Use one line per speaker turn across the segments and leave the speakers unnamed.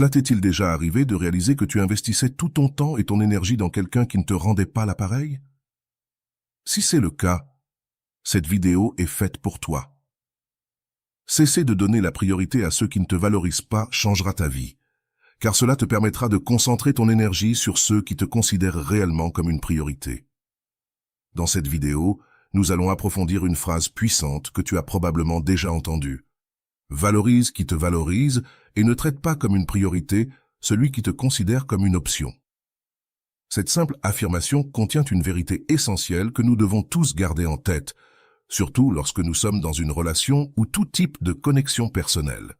Cela t'est-il déjà arrivé de réaliser que tu investissais tout ton temps et ton énergie dans quelqu'un qui ne te rendait pas l'appareil? Si c'est le cas, cette vidéo est faite pour toi. Cesser de donner la priorité à ceux qui ne te valorisent pas changera ta vie, car cela te permettra de concentrer ton énergie sur ceux qui te considèrent réellement comme une priorité. Dans cette vidéo, nous allons approfondir une phrase puissante que tu as probablement déjà entendue. Valorise qui te valorise et ne traite pas comme une priorité celui qui te considère comme une option. Cette simple affirmation contient une vérité essentielle que nous devons tous garder en tête, surtout lorsque nous sommes dans une relation ou tout type de connexion personnelle.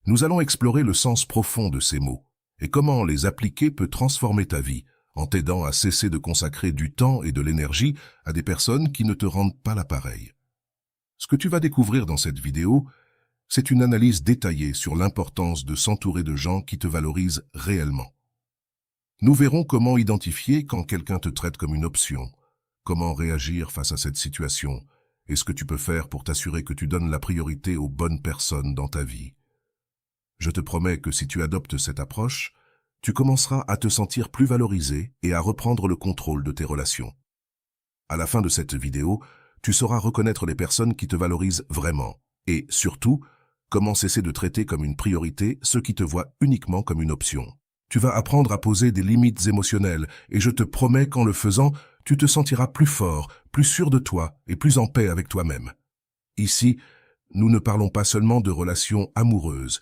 Nous allons explorer le sens profond de ces mots et comment les appliquer peut transformer ta vie en t'aidant à cesser de consacrer du temps et de l'énergie à des personnes qui ne te rendent pas l'appareil. Ce que tu vas découvrir dans cette vidéo, c'est une analyse détaillée sur l'importance de s'entourer de gens qui te valorisent réellement. Nous verrons comment identifier quand quelqu'un te traite comme une option, comment réagir face à cette situation et ce que tu peux faire pour t'assurer que tu donnes la priorité aux bonnes personnes dans ta vie. Je te promets que si tu adoptes cette approche, tu commenceras à te sentir plus valorisé et à reprendre le contrôle de tes relations. À la fin de cette vidéo, tu sauras reconnaître les personnes qui te valorisent vraiment et, surtout, comment cesser de traiter comme une priorité ceux qui te voient uniquement comme une option. Tu vas apprendre à poser des limites émotionnelles et je te promets qu'en le faisant, tu te sentiras plus fort, plus sûr de toi et plus en paix avec toi-même. Ici, nous ne parlons pas seulement de relations amoureuses.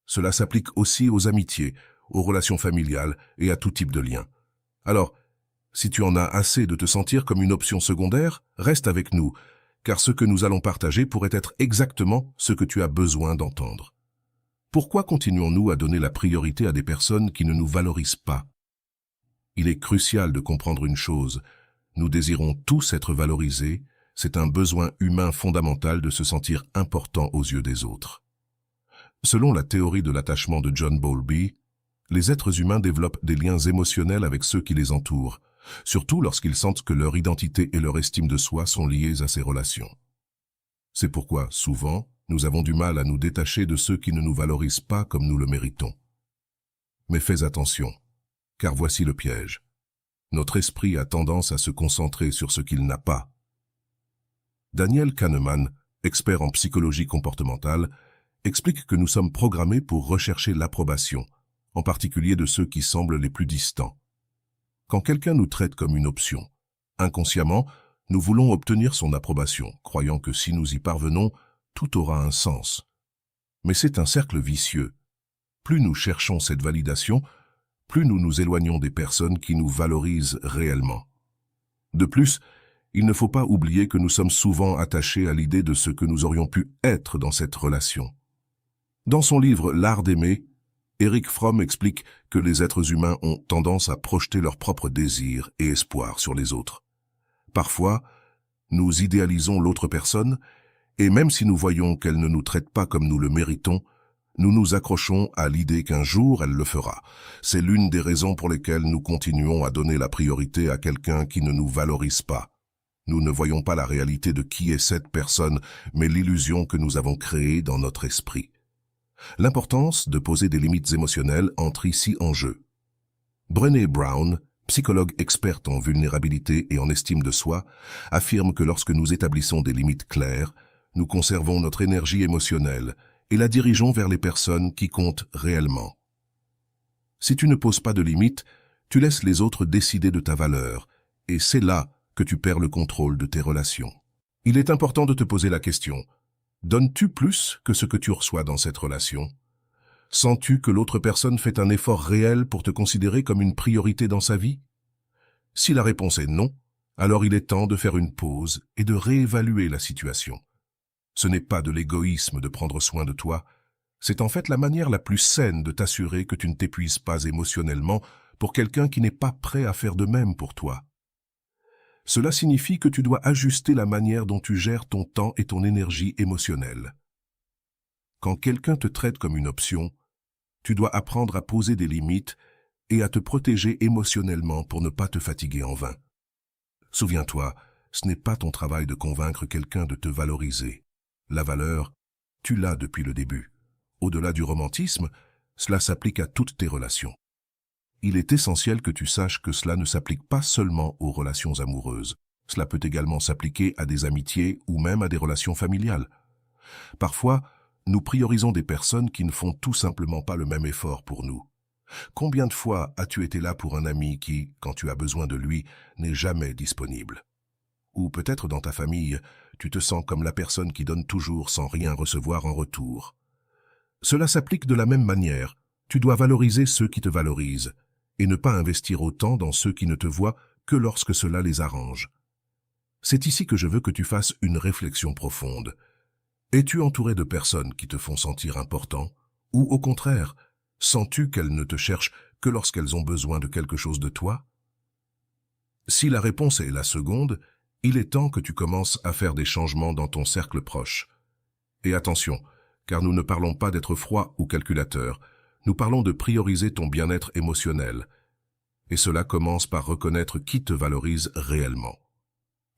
Cela s'applique aussi aux amitiés, aux relations familiales et à tout type de liens. Alors, si tu en as assez de te sentir comme une option secondaire, reste avec nous, car ce que nous allons partager pourrait être exactement ce que tu as besoin d'entendre. Pourquoi continuons-nous à donner la priorité à des personnes qui ne nous valorisent pas? Il est crucial de comprendre une chose. Nous désirons tous être valorisés. C'est un besoin humain fondamental de se sentir important aux yeux des autres. Selon la théorie de l'attachement de John Bowlby, les êtres humains développent des liens émotionnels avec ceux qui les entourent, surtout lorsqu'ils sentent que leur identité et leur estime de soi sont liées à ces relations. C'est pourquoi, souvent, nous avons du mal à nous détacher de ceux qui ne nous valorisent pas comme nous le méritons. Mais fais attention, car voici le piège. Notre esprit a tendance à se concentrer sur ce qu'il n'a pas. Daniel Kahneman, expert en psychologie comportementale, explique que nous sommes programmés pour rechercher l'approbation, en particulier de ceux qui semblent les plus distants. Quand quelqu'un nous traite comme une option, inconsciemment, nous voulons obtenir son approbation, croyant que si nous y parvenons, tout aura un sens. Mais c'est un cercle vicieux. Plus nous cherchons cette validation, plus nous nous éloignons des personnes qui nous valorisent réellement. De plus, il ne faut pas oublier que nous sommes souvent attachés à l'idée de ce que nous aurions pu être dans cette relation. Dans son livre « L'art d'aimer », Erich Fromm explique que les êtres humains ont tendance à projeter leurs propres désirs et espoirs sur les autres. Parfois, nous idéalisons l'autre personne, et même si nous voyons qu'elle ne nous traite pas comme nous le méritons, nous nous accrochons à l'idée qu'un jour elle le fera. C'est l'une des raisons pour lesquelles nous continuons à donner la priorité à quelqu'un qui ne nous valorise pas. Nous ne voyons pas la réalité de qui est cette personne, mais l'illusion que nous avons créée dans notre esprit. L'importance de poser des limites émotionnelles entre ici en jeu. Brené Brown, psychologue experte en vulnérabilité et en estime de soi, affirme que lorsque nous établissons des limites claires, nous conservons notre énergie émotionnelle et la dirigeons vers les personnes qui comptent réellement. Si tu ne poses pas de limites, tu laisses les autres décider de ta valeur, et c'est là que tu perds le contrôle de tes relations. Il est important de te poser la question: donnes-tu plus que ce que tu reçois dans cette relation? Sens-tu que l'autre personne fait un effort réel pour te considérer comme une priorité dans sa vie? Si la réponse est non, alors il est temps de faire une pause et de réévaluer la situation. Ce n'est pas de l'égoïsme de prendre soin de toi, c'est en fait la manière la plus saine de t'assurer que tu ne t'épuises pas émotionnellement pour quelqu'un qui n'est pas prêt à faire de même pour toi. Cela signifie que tu dois ajuster la manière dont tu gères ton temps et ton énergie émotionnelle. Quand quelqu'un te traite comme une option, tu dois apprendre à poser des limites et à te protéger émotionnellement pour ne pas te fatiguer en vain. Souviens-toi, ce n'est pas ton travail de convaincre quelqu'un de te valoriser. La valeur, tu l'as depuis le début. Au-delà du romantisme, Cela s'applique à toutes tes relations. Il est essentiel que tu saches que cela ne s'applique pas seulement aux relations amoureuses. Cela peut également s'appliquer à des amitiés ou même à des relations familiales. Parfois, nous priorisons des personnes qui ne font tout simplement pas le même effort pour nous. Combien de fois as-tu été là pour un ami qui, quand tu as besoin de lui, n'est jamais disponible? Ou peut-être dans ta famille, tu te sens comme la personne qui donne toujours sans rien recevoir en retour. Cela s'applique de la même manière. Tu dois valoriser ceux qui te valorisent et ne pas investir autant dans ceux qui ne te voient que lorsque cela les arrange. C'est ici que je veux que tu fasses une réflexion profonde. Es-tu entouré de personnes qui te font sentir important? Ou au contraire, sens-tu qu'elles ne te cherchent que lorsqu'elles ont besoin de quelque chose de toi? Si la réponse est la seconde, il est temps que tu commences à faire des changements dans ton cercle proche. Et attention, car nous ne parlons pas d'être froid ou calculateur, nous parlons de prioriser ton bien-être émotionnel. Et cela commence par reconnaître qui te valorise réellement.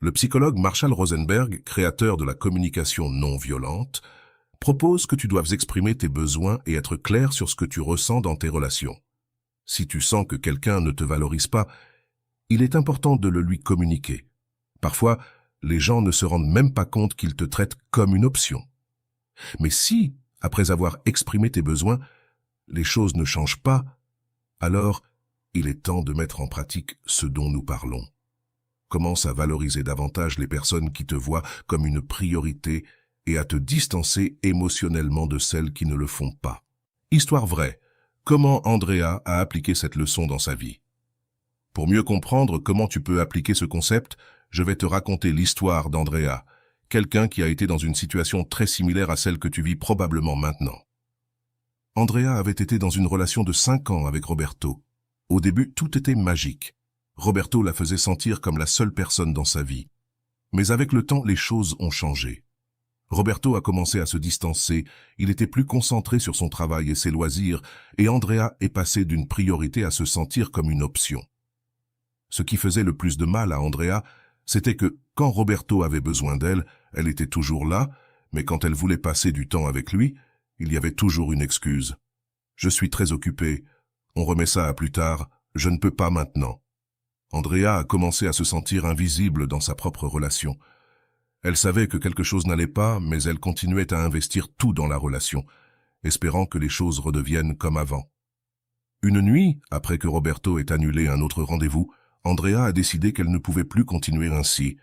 Le psychologue Marshall Rosenberg, créateur de la communication non violente, propose que tu doives exprimer tes besoins et être clair sur ce que tu ressens dans tes relations. Si tu sens que quelqu'un ne te valorise pas, il est important de le lui communiquer. Parfois, les gens ne se rendent même pas compte qu'ils te traitent comme une option. Mais si, après avoir exprimé tes besoins, les choses ne changent pas, alors il est temps de mettre en pratique ce dont nous parlons. Commence à valoriser davantage les personnes qui te voient comme une priorité et à te distancer émotionnellement de celles qui ne le font pas. Histoire vraie, comment Andrea a appliqué cette leçon dans sa vie? Pour mieux comprendre comment tu peux appliquer ce concept, je vais te raconter l'histoire d'Andrea, quelqu'un qui a été dans une situation très similaire à celle que tu vis probablement maintenant. Andrea avait été dans une relation de 5 ans avec Roberto. Au début, tout était magique. Roberto la faisait sentir comme la seule personne dans sa vie. Mais avec le temps, les choses ont changé. Roberto a commencé à se distancer, il était plus concentré sur son travail et ses loisirs, et Andrea est passée d'une priorité à se sentir comme une option. Ce qui faisait le plus de mal à Andrea, c'était que, quand Roberto avait besoin d'elle, elle était toujours là, mais quand elle voulait passer du temps avec lui, il y avait toujours une excuse. « Je suis très occupé, on remet ça à plus tard, je ne peux pas maintenant. » Andrea a commencé à se sentir invisible dans sa propre relation. Elle savait que quelque chose n'allait pas, mais elle continuait à investir tout dans la relation, espérant que les choses redeviennent comme avant. Une nuit, après que Roberto ait annulé un autre rendez-vous, Andrea a décidé qu'elle ne pouvait plus continuer ainsi.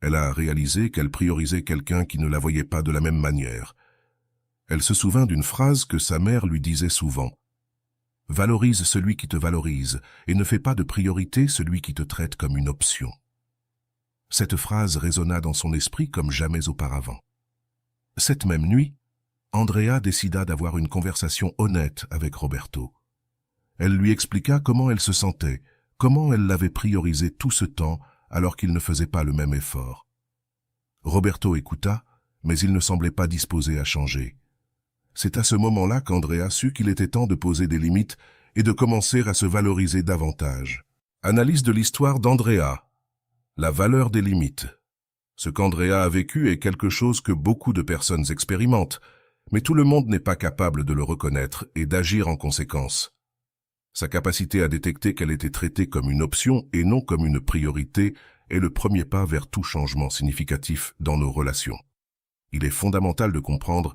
Elle a réalisé qu'elle priorisait quelqu'un qui ne la voyait pas de la même manière. Elle se souvint d'une phrase que sa mère lui disait souvent. « Valorise celui qui te valorise et ne fais pas de priorité celui qui te traite comme une option. » Cette phrase résonna dans son esprit comme jamais auparavant. Cette même nuit, Andrea décida d'avoir une conversation honnête avec Roberto. Elle lui expliqua comment elle se sentait, comment elle l'avait priorisé tout ce temps alors qu'il ne faisait pas le même effort. Roberto écouta, mais il ne semblait pas disposé à changer. C'est à ce moment-là qu'Andrea sut qu'il était temps de poser des limites et de commencer à se valoriser davantage. Analyse de l'histoire d'Andrea. La valeur des limites. Ce qu'Andrea a vécu est quelque chose que beaucoup de personnes expérimentent, mais tout le monde n'est pas capable de le reconnaître et d'agir en conséquence. Sa capacité à détecter qu'elle était traitée comme une option et non comme une priorité est le premier pas vers tout changement significatif dans nos relations. Il est fondamental de comprendre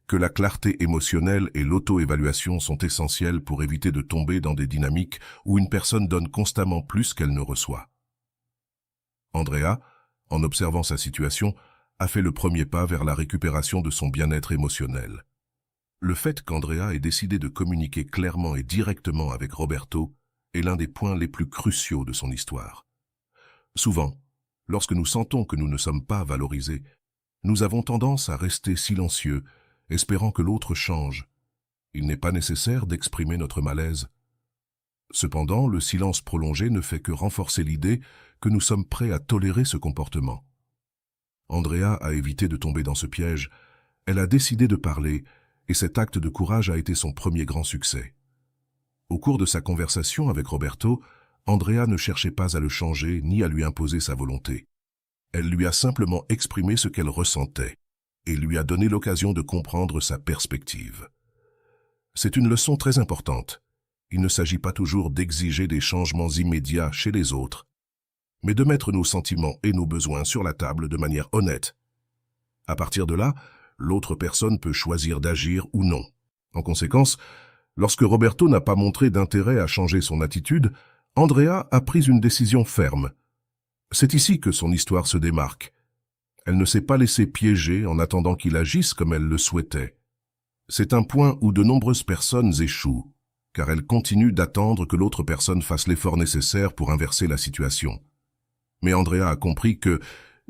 que la clarté émotionnelle et l'auto-évaluation sont essentielles pour éviter de tomber dans des dynamiques où une personne donne constamment plus qu'elle ne reçoit. Andrea, en observant sa situation, a fait le premier pas vers la récupération de son bien-être émotionnel. Le fait qu'Andrea ait décidé de communiquer clairement et directement avec Roberto est l'un des points les plus cruciaux de son histoire. Souvent, lorsque nous sentons que nous ne sommes pas valorisés, nous avons tendance à rester silencieux, espérant que l'autre change. Il n'est pas nécessaire d'exprimer notre malaise. Cependant, le silence prolongé ne fait que renforcer l'idée que nous sommes prêts à tolérer ce comportement. Andrea a évité de tomber dans ce piège. Elle a décidé de parler, et cet acte de courage a été son premier grand succès. Au cours de sa conversation avec Roberto, Andrea ne cherchait pas à le changer ni à lui imposer sa volonté. Elle lui a simplement exprimé ce qu'elle ressentait et lui a donné l'occasion de comprendre sa perspective. C'est une leçon très importante. Il ne s'agit pas toujours d'exiger des changements immédiats chez les autres, mais de mettre nos sentiments et nos besoins sur la table de manière honnête. À partir de là, l'autre personne peut choisir d'agir ou non. En conséquence, lorsque Roberto n'a pas montré d'intérêt à changer son attitude, Andrea a pris une décision ferme. C'est ici que son histoire se démarque. Elle ne s'est pas laissée piéger en attendant qu'il agisse comme elle le souhaitait. C'est un point où de nombreuses personnes échouent, car elles continuent d'attendre que l'autre personne fasse l'effort nécessaire pour inverser la situation. Mais Andrea a compris que,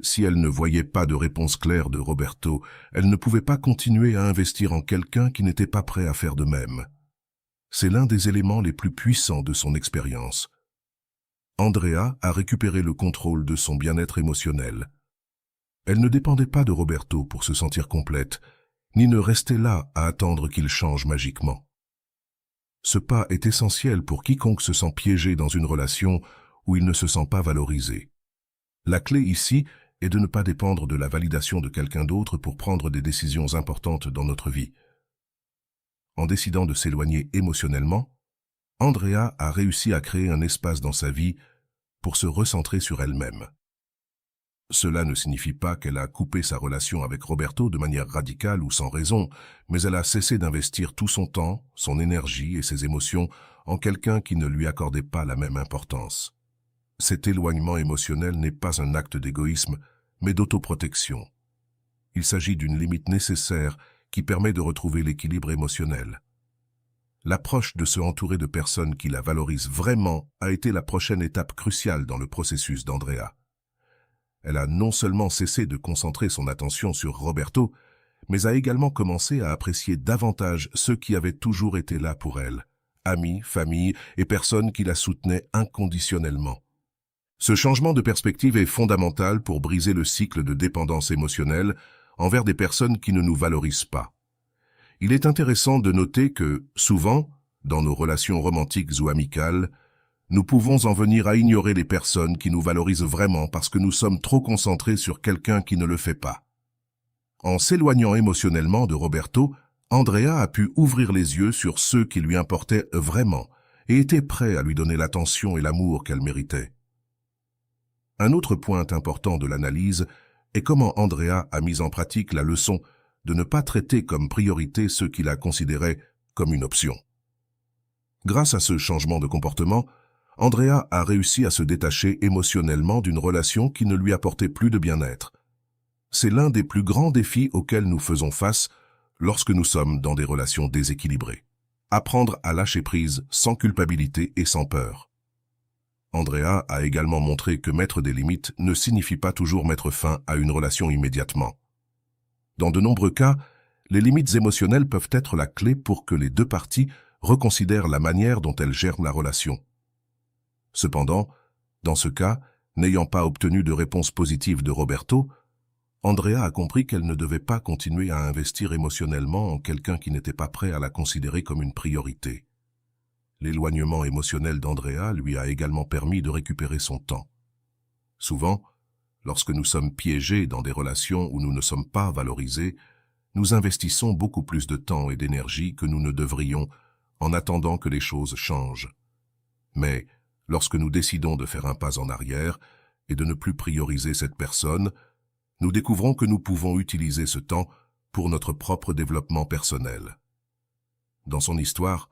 si elle ne voyait pas de réponse claire de Roberto, elle ne pouvait pas continuer à investir en quelqu'un qui n'était pas prêt à faire de même. C'est l'un des éléments les plus puissants de son expérience. Andrea a récupéré le contrôle de son bien-être émotionnel. Elle ne dépendait pas de Roberto pour se sentir complète, ni ne restait là à attendre qu'il change magiquement. Ce pas est essentiel pour quiconque se sent piégé dans une relation où il ne se sent pas valorisé. La clé ici est de ne pas dépendre de la validation de quelqu'un d'autre pour prendre des décisions importantes dans notre vie. En décidant de s'éloigner émotionnellement, Andrea a réussi à créer un espace dans sa vie pour se recentrer sur elle-même. Cela ne signifie pas qu'elle a coupé sa relation avec Roberto de manière radicale ou sans raison, mais elle a cessé d'investir tout son temps, son énergie et ses émotions en quelqu'un qui ne lui accordait pas la même importance. Cet éloignement émotionnel n'est pas un acte d'égoïsme, mais d'autoprotection. Il s'agit d'une limite nécessaire qui permet de retrouver l'équilibre émotionnel. L'approche de se entourer de personnes qui la valorisent vraiment a été la prochaine étape cruciale dans le processus d'Andrea. Elle a non seulement cessé de concentrer son attention sur Roberto, mais a également commencé à apprécier davantage ceux qui avaient toujours été là pour elle, amis, famille et personnes qui la soutenaient inconditionnellement. Ce changement de perspective est fondamental pour briser le cycle de dépendance émotionnelle envers des personnes qui ne nous valorisent pas. Il est intéressant de noter que, souvent, dans nos relations romantiques ou amicales, nous pouvons en venir à ignorer les personnes qui nous valorisent vraiment parce que nous sommes trop concentrés sur quelqu'un qui ne le fait pas. En s'éloignant émotionnellement de Roberto, Andrea a pu ouvrir les yeux sur ceux qui lui importaient vraiment et étaient prêts à lui donner l'attention et l'amour qu'elle méritait. Un autre point important de l'analyse est comment Andrea a mis en pratique la leçon de ne pas traiter comme priorité ceux qui la considéraient comme une option. Grâce à ce changement de comportement, Andrea a réussi à se détacher émotionnellement d'une relation qui ne lui apportait plus de bien-être. C'est l'un des plus grands défis auxquels nous faisons face lorsque nous sommes dans des relations déséquilibrées. Apprendre à lâcher prise sans culpabilité et sans peur. Andrea a également montré que mettre des limites ne signifie pas toujours mettre fin à une relation immédiatement. Dans de nombreux cas, les limites émotionnelles peuvent être la clé pour que les deux parties reconsidèrent la manière dont elles gèrent la relation. Cependant, dans ce cas, n'ayant pas obtenu de réponse positive de Roberto, Andrea a compris qu'elle ne devait pas continuer à investir émotionnellement en quelqu'un qui n'était pas prêt à la considérer comme une priorité. L'éloignement émotionnel d'Andrea lui a également permis de récupérer son temps. Souvent, lorsque nous sommes piégés dans des relations où nous ne sommes pas valorisés, nous investissons beaucoup plus de temps et d'énergie que nous ne devrions en attendant que les choses changent. Mais, lorsque nous décidons de faire un pas en arrière et de ne plus prioriser cette personne, nous découvrons que nous pouvons utiliser ce temps pour notre propre développement personnel. Dans son histoire,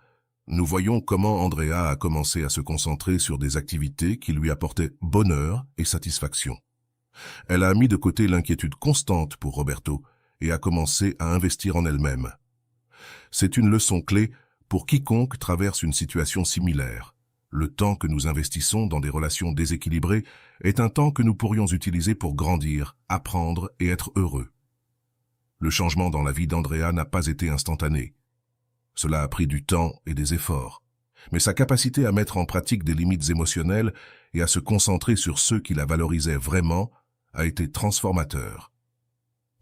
nous voyons comment Andrea a commencé à se concentrer sur des activités qui lui apportaient bonheur et satisfaction. Elle a mis de côté l'inquiétude constante pour Roberto et a commencé à investir en elle-même. C'est une leçon clé pour quiconque traverse une situation similaire. Le temps que nous investissons dans des relations déséquilibrées est un temps que nous pourrions utiliser pour grandir, apprendre et être heureux. Le changement dans la vie d'Andrea n'a pas été instantané. Cela a pris du temps et des efforts. Mais sa capacité à mettre en pratique des limites émotionnelles et à se concentrer sur ceux qui la valorisaient vraiment a été transformateur.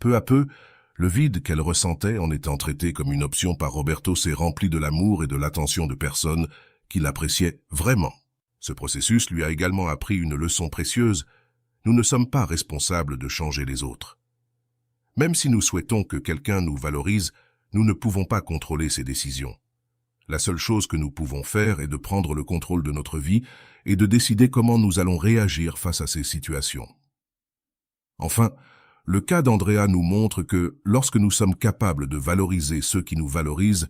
Peu à peu, le vide qu'elle ressentait en étant traitée comme une option par Roberto s'est rempli de l'amour et de l'attention de personnes qui l'appréciaient vraiment. Ce processus lui a également appris une leçon précieuse. Nous ne sommes pas responsables de changer les autres. Même si nous souhaitons que quelqu'un nous valorise, nous ne pouvons pas contrôler ses décisions. La seule chose que nous pouvons faire est de prendre le contrôle de notre vie et de décider comment nous allons réagir face à ces situations. Enfin, le cas d'Andrea nous montre que, lorsque nous sommes capables de valoriser ceux qui nous valorisent,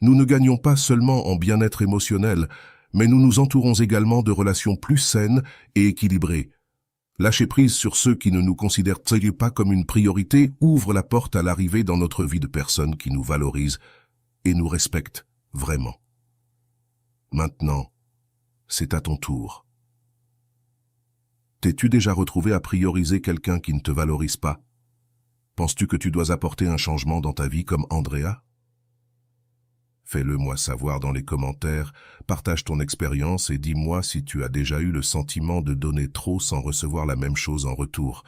nous ne gagnons pas seulement en bien-être émotionnel, mais nous nous entourons également de relations plus saines et équilibrées. Lâcher prise sur ceux qui ne nous considèrent pas comme une priorité ouvre la porte à l'arrivée dans notre vie de personnes qui nous valorisent et nous respectent vraiment. Maintenant, c'est à ton tour. T'es-tu déjà retrouvé à prioriser quelqu'un qui ne te valorise pas? Penses-tu que tu dois apporter un changement dans ta vie comme Andrea? Fais-le moi savoir dans les commentaires, partage ton expérience et dis-moi si tu as déjà eu le sentiment de donner trop sans recevoir la même chose en retour.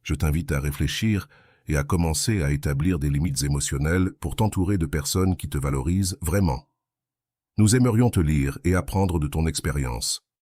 Je t'invite à réfléchir et à commencer à établir des limites émotionnelles pour t'entourer de personnes qui te valorisent vraiment. Nous aimerions te lire et apprendre de ton expérience.